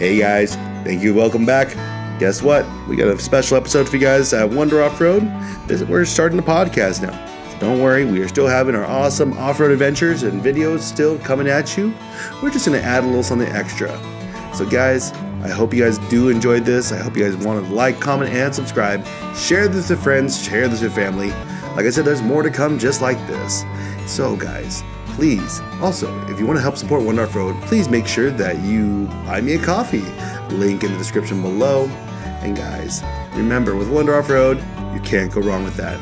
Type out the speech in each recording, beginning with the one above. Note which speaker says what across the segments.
Speaker 1: Hey guys, thank you. Welcome back. Guess what? We got a special episode for you guys at Wonder Offroad. We're starting the podcast now. So don't worry, we are still having our awesome off-road adventures and videos still coming at you. We're just going to add a little something extra. So guys, I hope you guys do enjoy this. I hope you guys want to like, comment, and subscribe. Share this with friends. Share this with family. Like I said, there's more to come just like this. So guys, please, also, if you want to help support Wonder Offroad, please make sure that you buy me a coffee. Link in the description below. And guys, remember, with Wonder Offroad, you can't go wrong with that.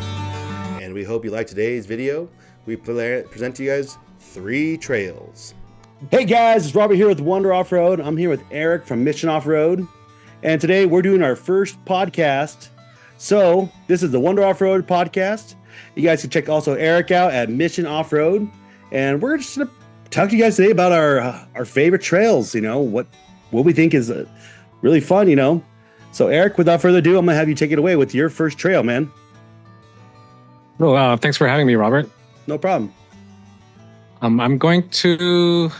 Speaker 1: And we hope you liked today's video. We present to you guys 3 trails. Hey guys, it's Robert here with Wonder Offroad. I'm here with Eric from Mission Offroad. And today we're doing our first podcast. So this is the Wonder Offroad podcast. You guys can check also Eric out at Mission Offroad. And we're just going to talk to you guys today about our favorite trails, what we think is really fun, So Eric, without further ado, I'm going to have you take it away with your first trail, man.
Speaker 2: Well, thanks for having me, Robert.
Speaker 1: No problem.
Speaker 2: I'm going to...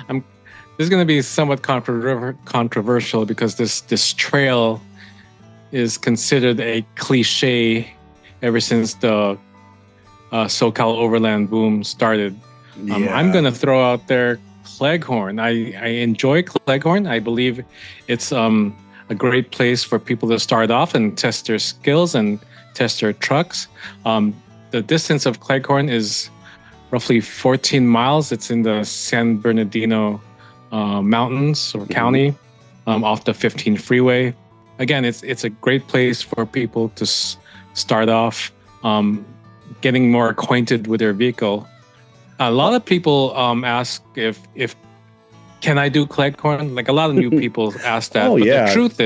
Speaker 2: This is going to be somewhat controversial because this trail is considered a cliche ever since the SoCal overland boom started. I'm going to throw out there Cleghorn. I enjoy Cleghorn. I believe it's a great place for people to start off and test their skills and test their trucks. The distance of Cleghorn is roughly 14 miles. It's in the San Bernardino mountains or county off the 15 freeway. Again, it's a great place for people to start off getting more acquainted with their vehicle. A lot of people ask if can I do Cleghorn? Like a lot of new people ask that. But the truth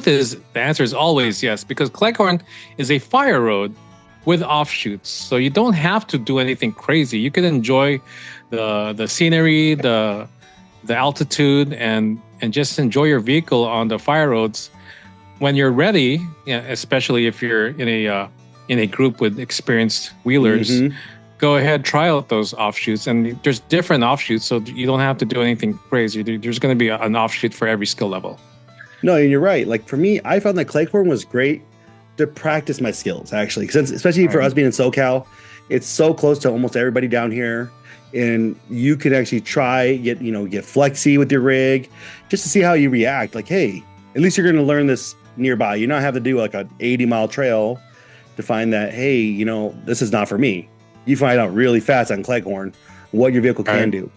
Speaker 2: is the answer is always yes, because Cleghorn is a fire road with offshoots. So you don't have to do anything crazy. You can enjoy the scenery, the altitude, and just enjoy your vehicle on the fire roads. When you're ready, especially if you're in a group with experienced wheelers, go ahead, try out those offshoots. And there's different offshoots, so you don't have to do anything crazy. There's going to be an offshoot for every skill level.
Speaker 1: No, and you're right. Like for me, I found that Cleghorn was great to practice my skills, actually, especially for us being in SoCal. It's so close to almost everybody down here, and you can actually get flexy with your rig just to see how you react. Like, hey, at least you're going to learn this nearby. You not have to do like an 80-mile trail to find that, hey, this is not for me. You find out really fast on Cleghorn what your vehicle can do.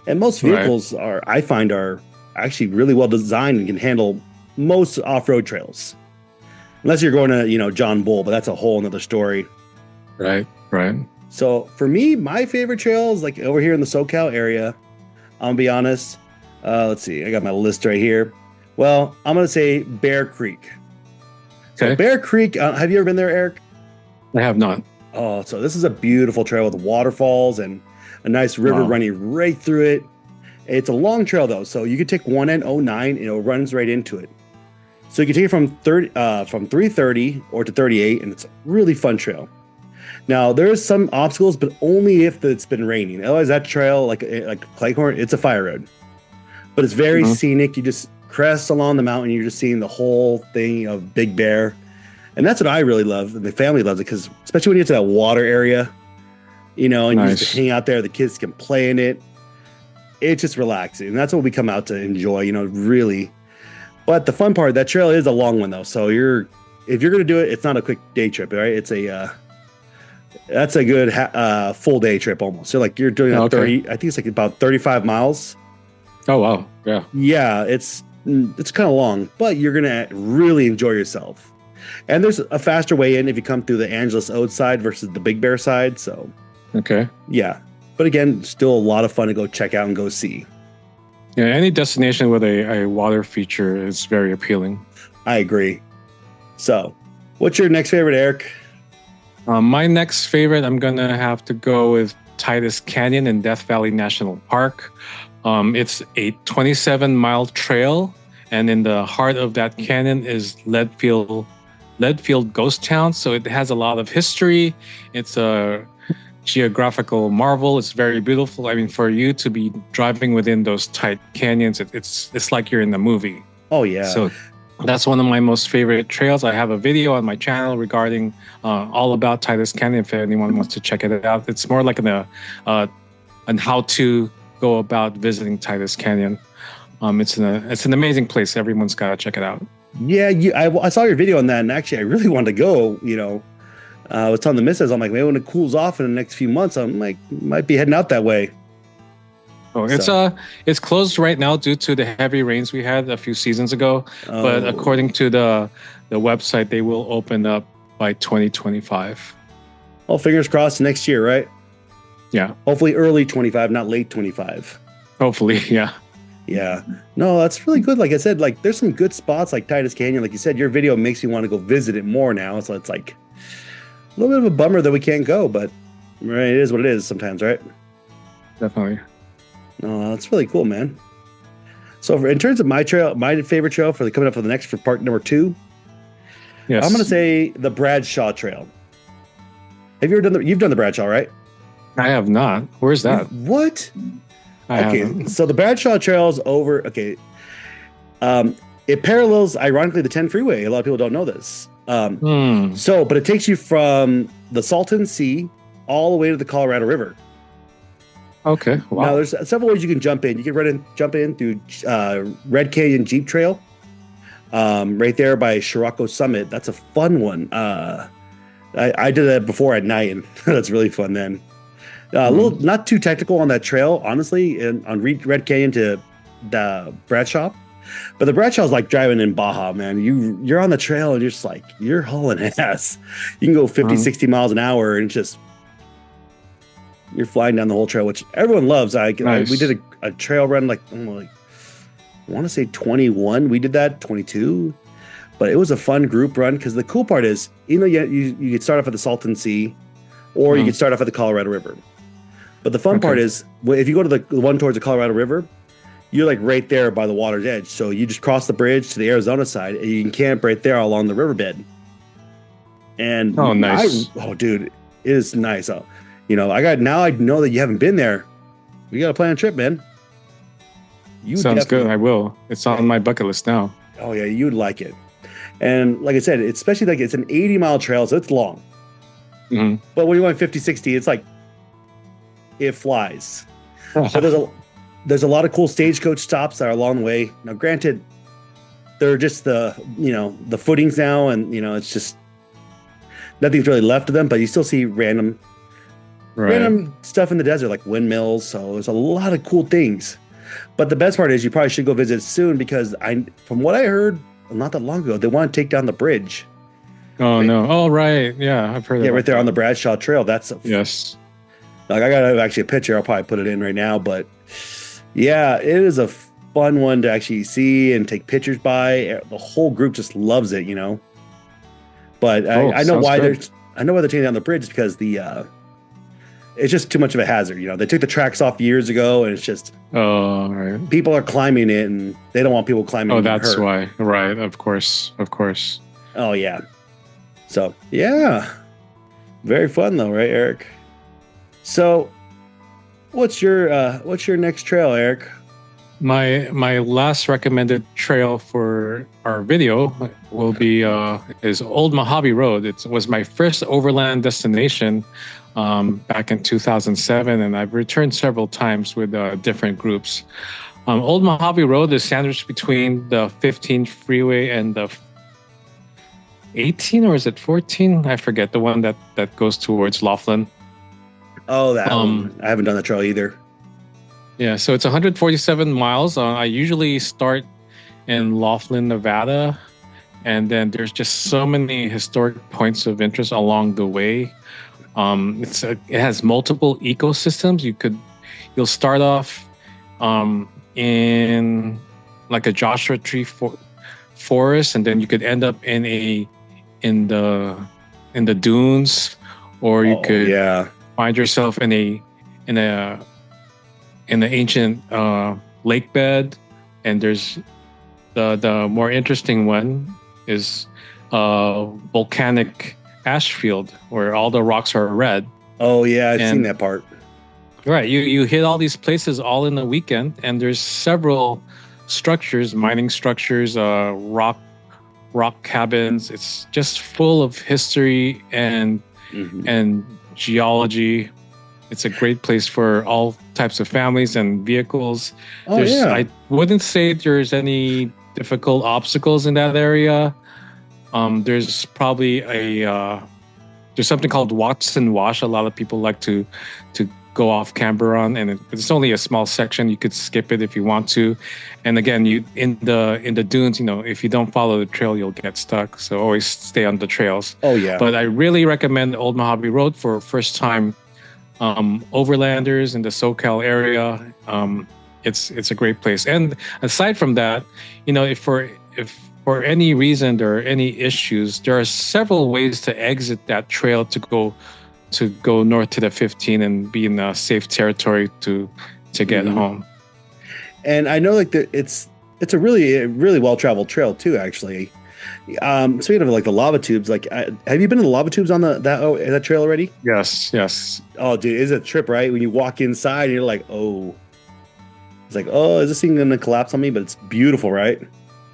Speaker 1: And most vehicles are actually really well designed and can handle most off-road trails. Unless you're going to, John Bull, but that's a whole nother story.
Speaker 2: Right.
Speaker 1: So for me, my favorite trails, like over here in the SoCal area, I'll be honest. Let's see. I got my list right here. Well, I'm going to say Bear Creek. So Bear Creek, have you ever been there, Eric?
Speaker 2: I have not.
Speaker 1: Oh, so this is a beautiful trail with waterfalls and a nice river running right through it. It's a long trail though, so you could take 109 and it runs right into it. So you can take it from 330 or to 38, and it's a really fun trail. Now there's some obstacles, but only if it's been raining. Otherwise, that trail, like Cleghorn, it's a fire road. But it's very scenic. You just crest along the mountain. You're just seeing the whole thing of Big Bear. And that's what I really love. And the family loves it because, especially when you get to that water area, and you just hang out there, the kids can play in it. It's just relaxing. And that's what we come out to enjoy, really. But the fun part, that trail is a long one, though. So if you're going to do it, it's not a quick day trip, right? It's that's a good full day trip almost. So you're doing 30, I think it's like about 35 miles.
Speaker 2: Oh, wow. Yeah.
Speaker 1: Yeah, it's kind of long, but you're going to really enjoy yourself. And there's a faster way in if you come through the Angeles Ode side versus the Big Bear side. So, yeah. But again, still a lot of fun to go check out and go see.
Speaker 2: Yeah, any destination with a water feature is very appealing.
Speaker 1: I agree. So, what's your next favorite, Eric?
Speaker 2: My next favorite, I'm going to have to go with Titus Canyon in Death Valley National Park. It's a 27-mile trail, and in the heart of that canyon is Leadfield Ghost Town. So it has a lot of history. It's geographical marvel. It's very beautiful. I mean, for you to be driving within those tight canyons, it's like you're in the movie.
Speaker 1: Oh yeah.
Speaker 2: So that's one of my most favorite trails. I have a video on my channel regarding all about Titus Canyon. If anyone wants to check it out, it's more like an how to go about visiting Titus Canyon. It's an amazing place. Everyone's got to check it out.
Speaker 1: Yeah, I saw your video on that, and actually, I really wanted to go. I was telling the missus, I'm like, maybe when it cools off in the next few months, I'm like, might be heading out that way.
Speaker 2: Oh, it's closed right now due to the heavy rains we had a few seasons ago. Oh. But according to the website, they will open up by 2025.
Speaker 1: Well, fingers crossed next year, right?
Speaker 2: Yeah.
Speaker 1: Hopefully early 25, not late 25.
Speaker 2: Hopefully, yeah.
Speaker 1: Yeah. No, that's really good. Like I said, like there's some good spots like Titus Canyon. Like you said, your video makes me want to go visit it more now. So it's like a little bit of a bummer that we can't go, but right, it is what it is sometimes, right?
Speaker 2: Definitely.
Speaker 1: No, that's really cool, man. So in terms of my favorite trail coming up for part number 2,
Speaker 2: yes,
Speaker 1: I'm going to say the Bradshaw Trail. Have you ever you've done the Bradshaw, right?
Speaker 2: I have not. Where's that?
Speaker 1: What?
Speaker 2: I haven't.
Speaker 1: So the Bradshaw Trail is over. Okay. It parallels, ironically, the 10 freeway. A lot of people don't know this. But it takes you from the Salton Sea all the way to the Colorado River.
Speaker 2: Okay. Wow.
Speaker 1: Now, there's several ways you can jump in. You can jump in through Red Canyon Jeep Trail, right there by Scirocco Summit. That's a fun one. I did that before at night, and that's really fun then. A little not too technical on that trail, honestly, on Red Canyon to the Bradshaw. But the Bradshaw is like driving in Baja, man. You're on the trail and you're just like, you're hauling ass. You can go 50, 60 miles an hour and just, you're flying down the whole trail, which everyone loves.
Speaker 2: Nice.
Speaker 1: We did a trail run I want to say 21. We did that 22. But it was a fun group run because the cool part is, you could start off at the Salton Sea or you could start off at the Colorado River. But the fun part is, if you go to the one towards the Colorado River, you're like right there by the water's edge. So you just cross the bridge to the Arizona side and you can camp right there along the riverbed. And
Speaker 2: nice.
Speaker 1: Dude, it is nice. I know that you haven't been there. We got to plan a trip, man.
Speaker 2: Sounds good. I will. It's on my bucket list now.
Speaker 1: Oh yeah, you'd like it. And like I said, especially like it's an 80-mile trail, so it's long. Mm-hmm. But when you're going 50, 60, it's like, it flies. But there's a lot of cool stagecoach stops that are along the way. Now, granted, they're just the footings now, and it's just nothing's really left of them. But you still see random stuff in the desert, like windmills. So there's a lot of cool things. But the best part is, you probably should go visit soon because from what I heard not that long ago, they want to take down the bridge.
Speaker 2: Oh no! Oh right, yeah, I've heard.
Speaker 1: Yeah, right there on the Bradshaw Trail.
Speaker 2: Yes.
Speaker 1: Like I got actually a picture. I'll probably put it in right now, but yeah, it is a fun one to actually see and take pictures by. The whole group just loves it, But I know why they're taking down the bridge, because it's just too much of a hazard. They took the tracks off years ago, and it's just
Speaker 2: right.
Speaker 1: People are climbing it, and they don't want people climbing.
Speaker 2: Oh, that's why. Right. Of course.
Speaker 1: Oh yeah. So yeah, very fun though, right, Eric? So, what's your next trail, Eric?
Speaker 2: My last recommended trail for our video will be is Old Mojave Road. It was my first overland destination back in 2007, and I've returned several times with different groups. Old Mojave Road is sandwiched between the 15 freeway and the 18, or is it 14? I forget, the one that goes towards Laughlin.
Speaker 1: Oh, that one. I haven't done the trail either.
Speaker 2: Yeah, so it's 147 miles. I usually start in Laughlin, Nevada, and then there's just so many historic points of interest along the way. It has multiple ecosystems. You'll start off in like a Joshua Tree forest, and then you could end up in the dunes, or you could find yourself in an ancient lake bed. And there's the more interesting one is volcanic ash field, where all the rocks are red.
Speaker 1: Oh yeah, I've seen
Speaker 2: And
Speaker 1: that part.
Speaker 2: right, you hit all these places all in the weekend, and there's several structures, mining structures, rock cabins. It's just full of history
Speaker 1: Hmm.
Speaker 2: and geology. It's a great place for all types of families and vehicles.
Speaker 1: Oh yeah.
Speaker 2: I wouldn't say there's any difficult obstacles in that area. There's probably there's something called Watson Wash. A lot of people like to go off camber on, and it's only a small section. You could skip it if you want to. And again, you in the dunes, if you don't follow the trail, you'll get stuck. So always stay on the trails.
Speaker 1: Oh yeah.
Speaker 2: But I really recommend Old Mojave Road for first time overlanders in the SoCal area. It's a great place. And aside from that, if for any reason there are any issues, there are several ways to exit that trail to go north to the 15 and be in a safe territory to get home.
Speaker 1: And I know like it's a really well traveled trail too, actually. Speaking of like the lava tubes, like have you been to the lava tubes on that trail already?
Speaker 2: Yes.
Speaker 1: Oh, dude, it's a trip, right? When you walk inside, and you're like, oh, it's like, oh, is this thing gonna collapse on me? But it's beautiful, right?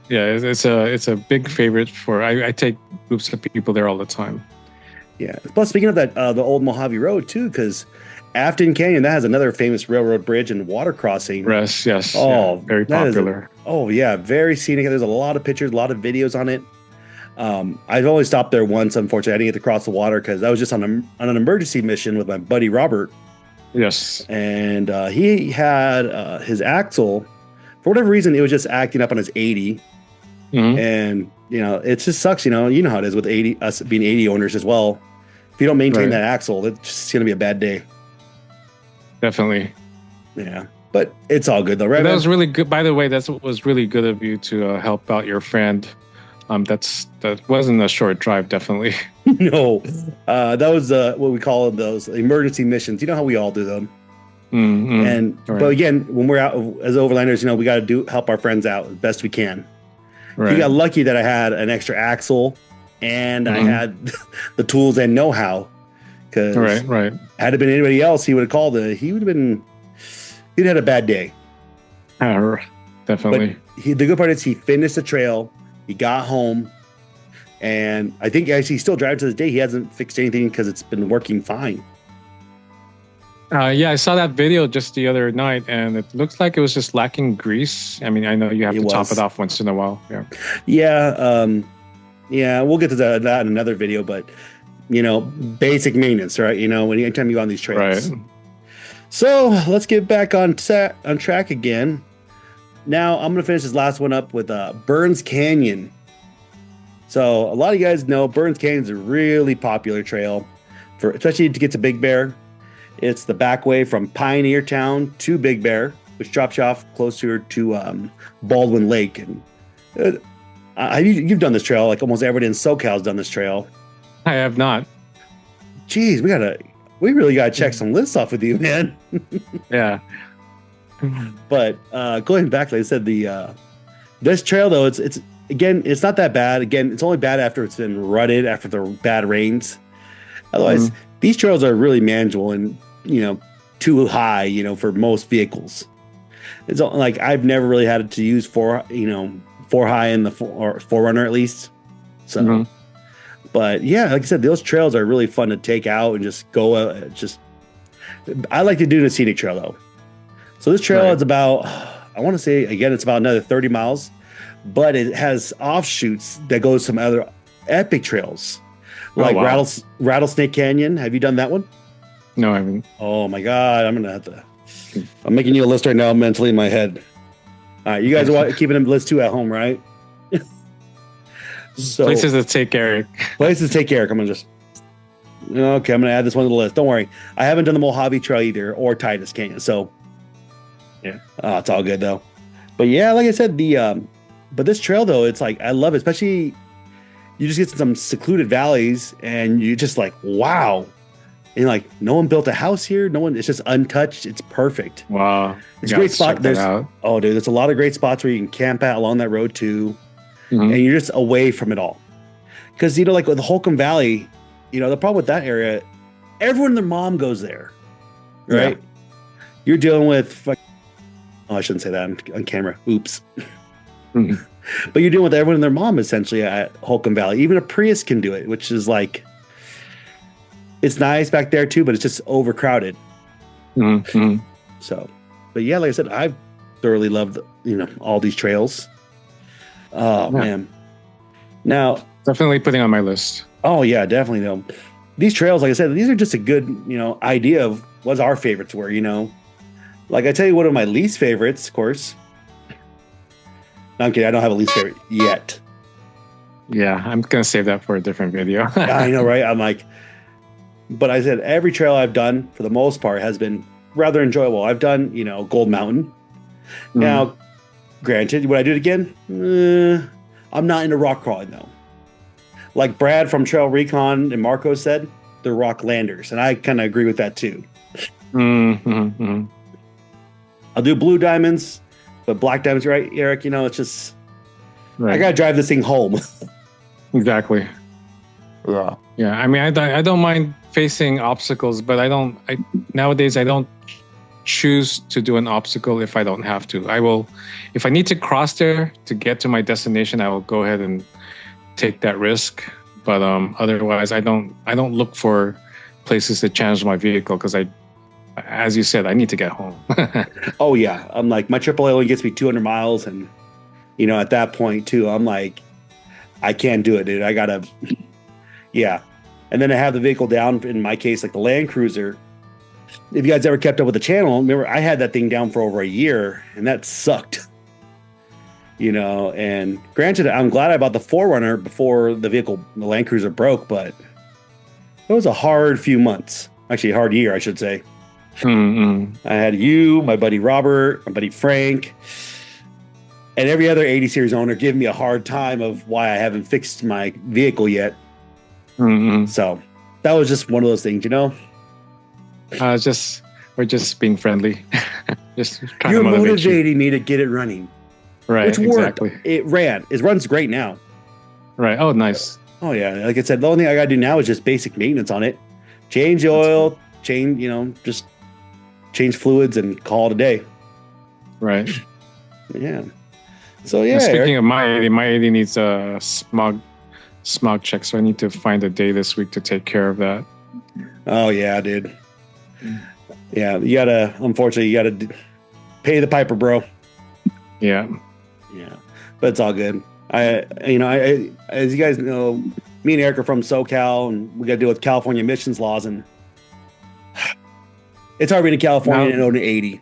Speaker 2: Yeah, it's a big favorite for. I take groups of people there all the time.
Speaker 1: Yeah. Plus, speaking of that, the old Mojave Road too, because Afton Canyon that has another famous railroad bridge and water crossing.
Speaker 2: Yes.
Speaker 1: Oh,
Speaker 2: yeah, very popular.
Speaker 1: Very scenic. There's a lot of pictures, a lot of videos on it. I've only stopped there once. Unfortunately, I didn't get to cross the water because I was just on an emergency mission with my buddy Robert.
Speaker 2: Yes.
Speaker 1: And he had his axle, for whatever reason, it was just acting up on his 80.
Speaker 2: Mm-hmm.
Speaker 1: And it just sucks. You know how it is with us being 80 owners as well. If you don't maintain that axle, it's just gonna be a bad day.
Speaker 2: Definitely.
Speaker 1: Yeah, but it's all good though, right?
Speaker 2: That was really good. By the way, that was really good of you to help out your friend. That wasn't a short drive, definitely.
Speaker 1: No, that was what we call those emergency missions. You know how we all do them.
Speaker 2: Mm-hmm.
Speaker 1: And
Speaker 2: right.
Speaker 1: But again, when we're out as overlanders, we got to help our friends out as best we can.
Speaker 2: Right.
Speaker 1: He got lucky that I had an extra axle and I had the tools and know-how. Because
Speaker 2: right.
Speaker 1: had it been anybody else, he would have called it. He'd had a bad day.
Speaker 2: Definitely.
Speaker 1: But the good part is he finished the trail. He got home. And I think actually he's still driving to this day. He hasn't fixed anything because it's been working fine.
Speaker 2: Yeah, I saw that video just the other night, and it looks like it was just lacking grease. I mean, I know you have to top it off once in a while.
Speaker 1: Yeah, we'll get to that in another video, but basic maintenance, right? Anytime you go on these trails.
Speaker 2: Right.
Speaker 1: So let's get back on track again. Now I'm gonna finish this last one up with Burns Canyon. So a lot of you guys know Burns Canyon is a really popular trail especially to get to Big Bear. It's the back way from Pioneer Town to Big Bear, which drops you off closer to Baldwin Lake. And you've done this trail, like almost everybody in SoCal has done this trail.
Speaker 2: I have not.
Speaker 1: Geez, we really gotta check some lists off with you, man.
Speaker 2: Yeah.
Speaker 1: But going back, like I said, this trail though, it's not that bad. Again, it's only bad after it's been rutted after the bad rains. Otherwise, these trails are really manageable and too high, for most vehicles. It's like I've never really had to use four high in the Forerunner at least. So, but yeah, like I said, those trails are really fun to take out and just go. I like to do the scenic trail though. So this trail is about, I want to say again, it's about another 30 miles, but it has offshoots that go to some other epic trails. Like Rattlesnake Canyon. Have you done that one?
Speaker 2: No, I haven't.
Speaker 1: Oh my God. I'm making you a list right now mentally in my head. All right. You guys are keeping a list too at home, right? So
Speaker 2: places to take Eric.
Speaker 1: Places to take Eric. I'm going to add this one to the list. Don't worry. I haven't done the Mojave Trail either or Titus Canyon. So
Speaker 2: yeah.
Speaker 1: It's all good though. But yeah, like I said, but this trail though, it's like, I love it, especially you just get to some secluded valleys and you just like, wow. And like, no one built a house here. It's just untouched. It's perfect.
Speaker 2: Wow.
Speaker 1: It's a great spot. There's a lot of great spots where you can camp out along that road too. And you're just away from it all. Because, like with the Holcomb Valley, the problem with that area, everyone and their mom goes there, right?
Speaker 2: Yeah.
Speaker 1: You're dealing with, oh, I shouldn't say that on camera. Oops.
Speaker 2: Mhm.
Speaker 1: But you're dealing with everyone and their mom essentially at Holcomb Valley. Even a Prius can do it, which is like, it's nice back there too, but it's just overcrowded.
Speaker 2: Mhm.
Speaker 1: So, but yeah, like I said, I've thoroughly loved, all these trails. Oh
Speaker 2: Yeah.
Speaker 1: man. Now,
Speaker 2: Definitely putting on my list.
Speaker 1: oh yeah, definitely though. These trails, like I said, these are just a good, idea of what our favorites were, Like I tell you, one of my least favorites, of course. No, I'm kidding. I don't have a least favorite yet.
Speaker 2: Yeah, I'm gonna save that for a different video.
Speaker 1: I know, right? I'm like, but I said every trail I've done for the most part has been rather enjoyable. I've done, Gold Mountain. Now, granted, would I do it again? I'm not into rock crawling though. Like Brad from Trail Recon and Marco said, they're rock landers, and I kind of agree with that too. I'll do blue diamonds, but black diamonds, right, Eric? It's just
Speaker 2: Right.
Speaker 1: I gotta drive this thing home.
Speaker 2: Exactly.
Speaker 1: Yeah.
Speaker 2: Yeah. I mean, I don't mind facing obstacles, but nowadays I don't choose to do an obstacle if I don't have to. If I need to cross there to get to my destination, I will go ahead and take that risk. But otherwise, I don't look for places to challenge my vehicle because as you said, I need to get home.
Speaker 1: Oh yeah, I'm like my AAA only gets me 200 miles, and at that point too, I'm like, I can't do it, dude. I gotta, yeah. And then I have the vehicle down. In my case, like the Land Cruiser. If you guys ever kept up with the channel, remember I had that thing down for over a year, and that sucked. And granted, I'm glad I bought the 4Runner before the Land Cruiser broke, but it was a hard few months. Actually, a hard year, I should say. I had you, my buddy Robert, my buddy Frank, and every other 80 series owner give me a hard time of why I haven't fixed my vehicle yet. So that was just one of those things,
Speaker 2: We're just being friendly. Just trying
Speaker 1: You're
Speaker 2: to motivate
Speaker 1: motivating me to get it running.
Speaker 2: Right,
Speaker 1: which
Speaker 2: exactly.
Speaker 1: Worked. It ran. It runs great now.
Speaker 2: Right. Oh, nice.
Speaker 1: Oh yeah. Like I said, the only thing I gotta do now is just basic maintenance on it. Change the oil, just change fluids and call it a day.
Speaker 2: Right.
Speaker 1: Yeah. So yeah.
Speaker 2: And speaking of my 80 needs a smog check, so I need to find a day this week to take care of that.
Speaker 1: Oh yeah, dude. Yeah, unfortunately, you gotta pay the piper, bro.
Speaker 2: Yeah.
Speaker 1: Yeah, but it's all good. I as you guys know, me and Eric are from SoCal, and we got to deal with California emissions laws, and it's hard being in California and owning 80.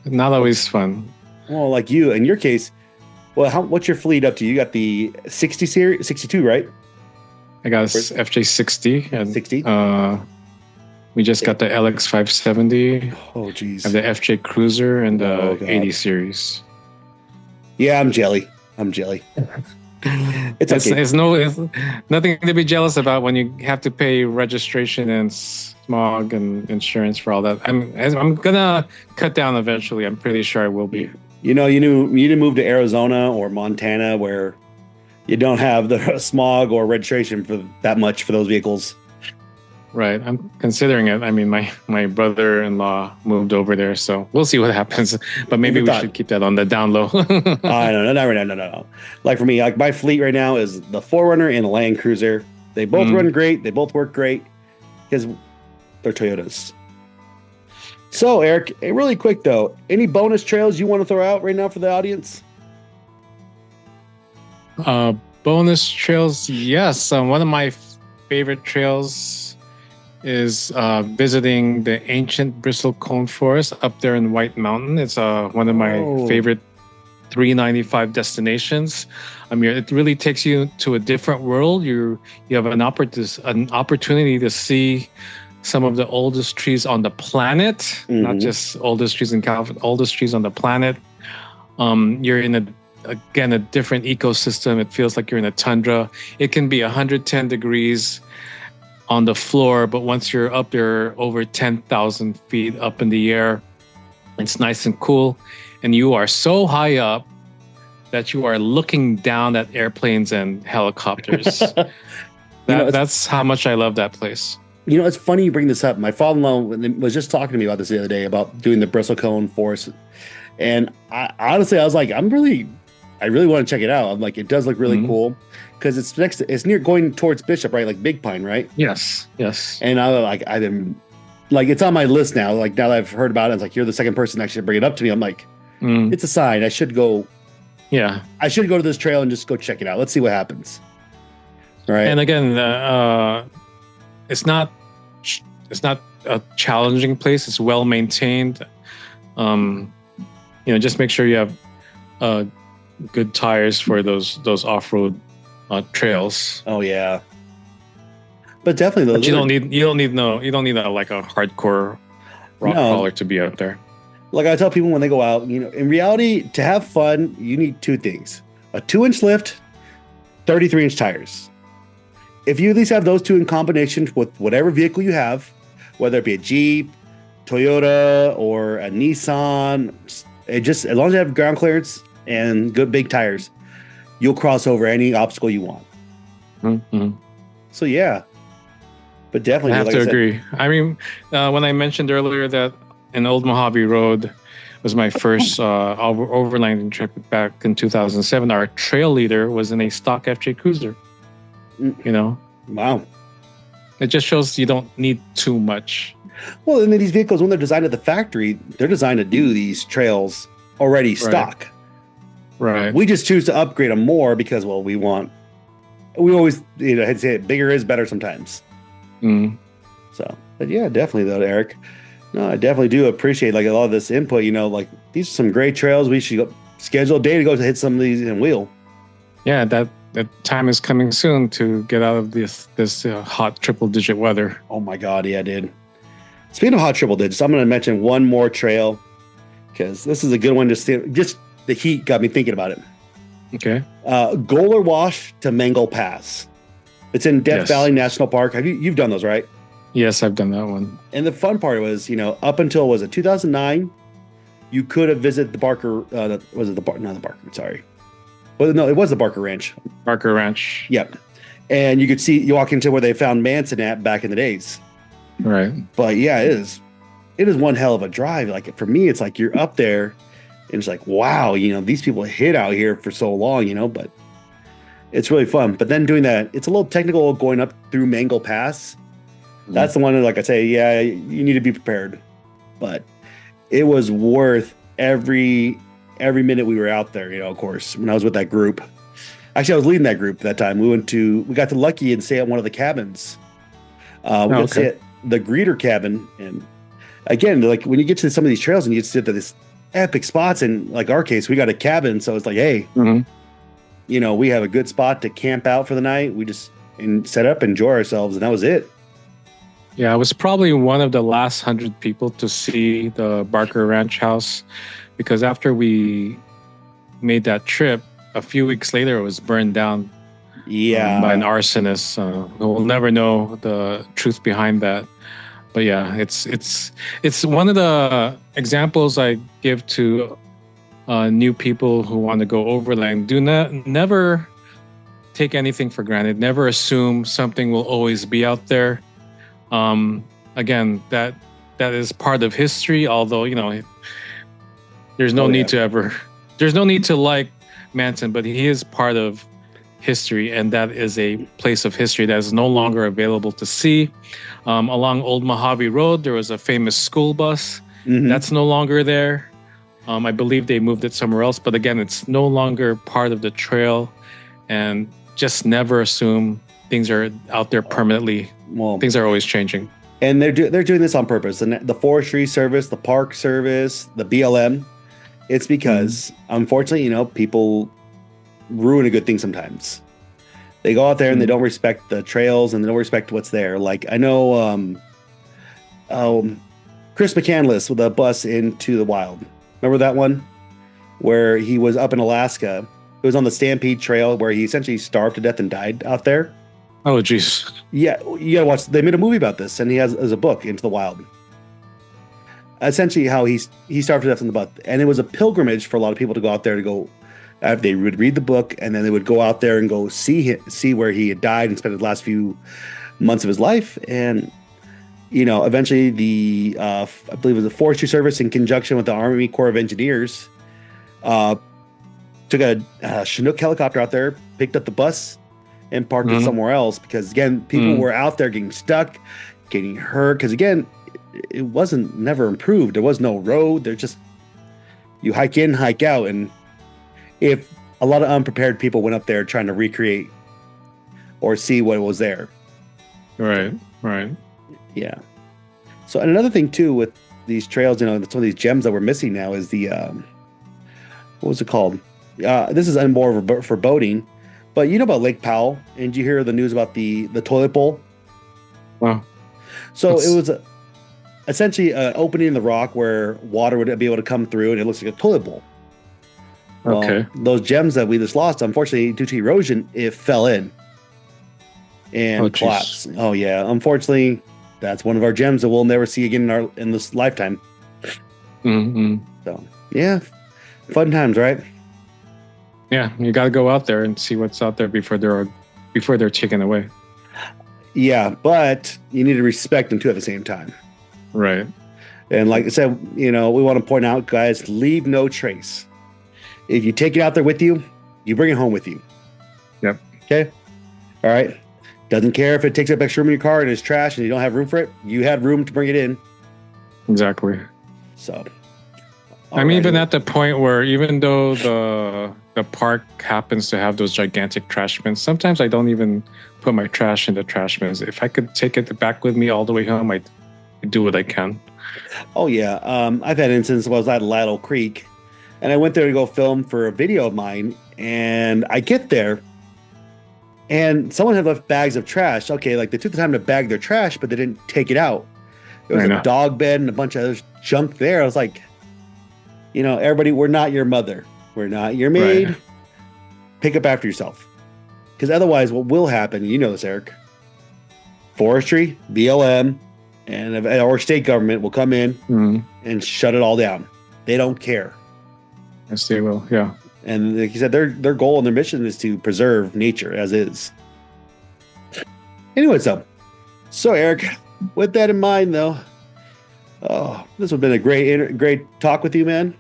Speaker 2: Not always fun.
Speaker 1: Well, like you, in your case, what's your fleet up to? You got the 60 series, 62, right?
Speaker 2: I got a FJ60 and
Speaker 1: 60.
Speaker 2: We just got the LX 570.
Speaker 1: Oh, geez.
Speaker 2: And the FJ Cruiser and the 80 series.
Speaker 1: Yeah, I'm jelly. It's okay.
Speaker 2: It's nothing to be jealous about when you have to pay registration and smog and insurance for all that. I'm gonna cut down eventually. I'm pretty sure I will be.
Speaker 1: You didn't move to Arizona or Montana where you don't have the smog or registration for that much for those vehicles.
Speaker 2: Right. I'm considering it. I mean, my brother-in-law moved over there, so we'll see what happens. But maybe we should keep that on the down low.
Speaker 1: No. Like for me, like my fleet right now is the 4Runner and the Land Cruiser. They both run great. They both work great because they're Toyotas. So, Eric, really quick though, any bonus trails you want to throw out right now for the audience?
Speaker 2: Bonus trails, yes. One of my favorite trails is visiting the ancient bristlecone forest up there in White Mountain. It's one of my favorite 395 destinations. I mean, it really takes you to a different world. You have an opportunity to see some of the oldest trees on the planet, not just oldest trees in California, oldest trees on the planet. You're in a different ecosystem. It feels like you're in a tundra. It can be 110 degrees on the floor, but once you're up there over 10,000 feet up in the air, it's nice and cool. And you are so high up that you are looking down at airplanes and helicopters. That's how much I love that place.
Speaker 1: It's funny you bring this up. My father-in-law was just talking to me about this the other day about doing the bristlecone forest, and I was like, I really want to check it out. I'm like, it does look really cool because it's near going towards Bishop, right? Like Big Pine, right?
Speaker 2: Yes.
Speaker 1: And I didn't like it's on my list now. Like now that I've heard about it, it's like you're the second person to actually bring it up to me. I'm like, it's a sign. I should go.
Speaker 2: Yeah,
Speaker 1: I should go to this trail and just go check it out. Let's see what happens. Right.
Speaker 2: And again, it's not a challenging place. It's well maintained. Just make sure you have good tires for those off-road trails.
Speaker 1: Oh yeah. But definitely,
Speaker 2: but you don't need like a hardcore rock crawler to be out there.
Speaker 1: Like I tell people when they go out, in reality, to have fun, you need two things: a 2-inch lift, 33-inch tires. If you at least have those two in combination with whatever vehicle you have, whether it be a Jeep, Toyota, or a Nissan, as long as you have ground clearance and good big tires, you'll cross over any obstacle you want.
Speaker 2: Mm-hmm.
Speaker 1: So yeah, but definitely,
Speaker 2: I have to agree. I mean, when I mentioned earlier that an Old Mojave Road was my first overlanding trip back in 2007, our trail leader was in a stock FJ Cruiser.
Speaker 1: Wow.
Speaker 2: It just shows you don't need too much.
Speaker 1: Well, and then these vehicles, when they're designed at the factory, they're designed to do these trails already stock.
Speaker 2: Right.
Speaker 1: We just choose to upgrade them more because, well, we always, I'd say bigger is better sometimes. So, but yeah, definitely though, Eric. No, I definitely do appreciate like a lot of this input. Like these are some great trails. We should schedule a day to go to hit some of these and wheel.
Speaker 2: Yeah, that time is coming soon to get out of this hot triple-digit weather.
Speaker 1: Oh my God, yeah, dude. Speaking of hot triple digits, I'm going to mention one more trail because this is a good one to see. Just the heat got me thinking about it.
Speaker 2: Okay.
Speaker 1: Goler Wash to Mangle Pass. It's in Death Valley National Park. You've done those, right?
Speaker 2: Yes, I've done that one.
Speaker 1: And the fun part was, up until, was it 2009, you could have visited the Barker, not the Barker, sorry. Well, no, it was the Barker Ranch.
Speaker 2: Barker Ranch.
Speaker 1: Yep. And you walk into where they found Manson at back in the days.
Speaker 2: Right.
Speaker 1: But yeah, it is one hell of a drive. Like for me, it's like you're up there and it's like, wow, these people hid out here for so long, but it's really fun. But then doing that, it's a little technical going up through Mangle Pass. That's the one that, like I say, yeah, you need to be prepared. But it was worth every minute we were out there, of course, when I was with that group. Actually, I was leading that group at that time. We got to lucky and stay at one of the cabins. We got to stay at the greeter cabin. And again, like when you get to some of these trails and you sit to this epic spots, and like our case, we got a cabin. So it's like, hey, we have a good spot to camp out for the night. We just set up, enjoy ourselves. And that was it.
Speaker 2: Yeah, I was probably one of the last 100 people to see the Barker Ranch house because after we made that trip, a few weeks later, it was burned down by an arsonist. We'll never know the truth behind that. But yeah, it's one of the examples I give to new people who want to go overland. Do never take anything for granted. Never assume something will always be out there. Again, that is part of history, although, there's no need to like Manson, but he is part of history, and that is a place of history that is no longer available to see. Along Old Mojave Road, there was a famous school bus. That's no longer there. I believe they moved it somewhere else, but again, it's no longer part of the trail, and just never assume things are out there permanently. Well, things are always changing.
Speaker 1: And they're doing this on purpose. The Forestry Service, the Park Service, the BLM. It's because, unfortunately, people ruin a good thing sometimes. They go out there and they don't respect the trails and they don't respect what's there. Like I know Chris McCandless with a bus into the wild. Remember that one? Where he was up in Alaska. It was on the Stampede Trail where he essentially starved to death and died out there.
Speaker 2: Oh, geez.
Speaker 1: Yeah, you gotta watch. They made a movie about this, and he has as a book, Into the Wild. Essentially, how he starved to death in the butt, and it was a pilgrimage for a lot of people to go out there to go. They would read the book, and then they would go out there and go see where he had died and spent the last few months of his life. And eventually I believe it was the Forestry Service in conjunction with the Army Corps of Engineers, took a Chinook helicopter out there, picked up the bus, and parked it somewhere else because, again, people were out there getting stuck, getting hurt. Because, again, it wasn't never improved. There was no road. There's just you hike in, hike out. And if a lot of unprepared people went up there trying to recreate or see what was there.
Speaker 2: Right.
Speaker 1: Yeah. So, and another thing, too, with these trails, some of these gems that we're missing now is the, what was it called? This is more for boating, but you know about Lake Powell, and you hear the news about the toilet bowl?
Speaker 2: Wow.
Speaker 1: So it was essentially an opening in the rock where water would be able to come through, and it looks like a toilet bowl. Well,
Speaker 2: okay.
Speaker 1: Those gems that we just lost, unfortunately, due to erosion, it fell in and collapsed. Oh, yeah. Unfortunately, that's one of our gems that we'll never see again in this lifetime.
Speaker 2: Mm-hmm.
Speaker 1: So, yeah. Fun times, right?
Speaker 2: Yeah, you got to go out there and see what's out there before they're taken away.
Speaker 1: Yeah, but you need to respect them too at the same time.
Speaker 2: Right.
Speaker 1: And like I said, we want to point out, guys, leave no trace. If you take it out there with you, you bring it home with you.
Speaker 2: Yep.
Speaker 1: Okay. All right. Doesn't care if it takes up extra room in your car and it's trash and you don't have room for it. You had room to bring it in.
Speaker 2: Exactly.
Speaker 1: So.
Speaker 2: I'm even at the point where even though the park happens to have those gigantic trash bins, sometimes I don't even put my trash in the trash bins. If I could take it back with me all the way home, I'd do what I can. Oh, yeah.
Speaker 1: I've had instances where I was at Laddle Creek, and I went there to go film for a video of mine, and I get there, and someone had left bags of trash. Okay, like they took the time to bag their trash, but they didn't take it out. There was a dog bed and a bunch of other junk there. I was like, everybody, we're not your mother. We're not your maid. Right. Pick up after yourself. Because otherwise, what will happen, you know this, Eric, forestry, BLM, and our state government will come in and shut it all down. They don't care.
Speaker 2: Yes, they will, yeah.
Speaker 1: And like you said, their goal and their mission is to preserve nature as is. Anyway, so Eric, with that in mind, though, this has been a great talk with you, man.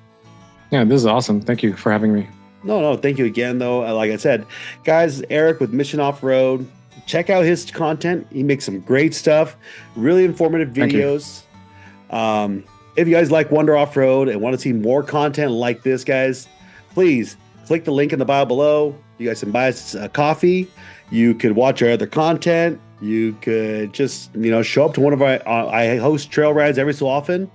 Speaker 2: Yeah, this is awesome. Thank you for having me.
Speaker 1: No, thank you again, though. Like I said, guys, Eric with Mission Off-Road. Check out his content. He makes some great stuff, really informative videos. If you guys like Wonder Off-Road and want to see more content like this, guys, please click the link in the bio below. You guys can buy us a coffee. You could watch our other content. You could just, show up to one of our, I host trail rides every so often.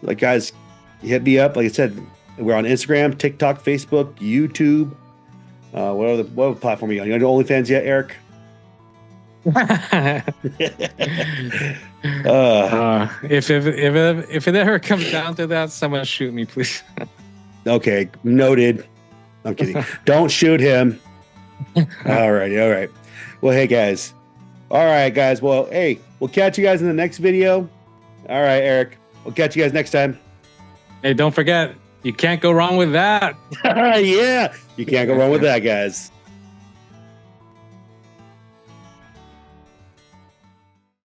Speaker 1: Like, guys, hit me up. Like I said, we're on Instagram, TikTok, Facebook, YouTube. What other platform are you on? You on OnlyFans yet, Eric?
Speaker 2: If it ever comes down to that, someone shoot me, please.
Speaker 1: Okay, noted. I'm kidding. Don't shoot him. All right. Well, hey, guys. All right, guys. Well, hey, we'll catch you guys in the next video. All right, Eric. We'll catch you guys next time.
Speaker 2: Hey, don't forget, you can't go wrong with that.
Speaker 1: Yeah, you can't go wrong with that, guys.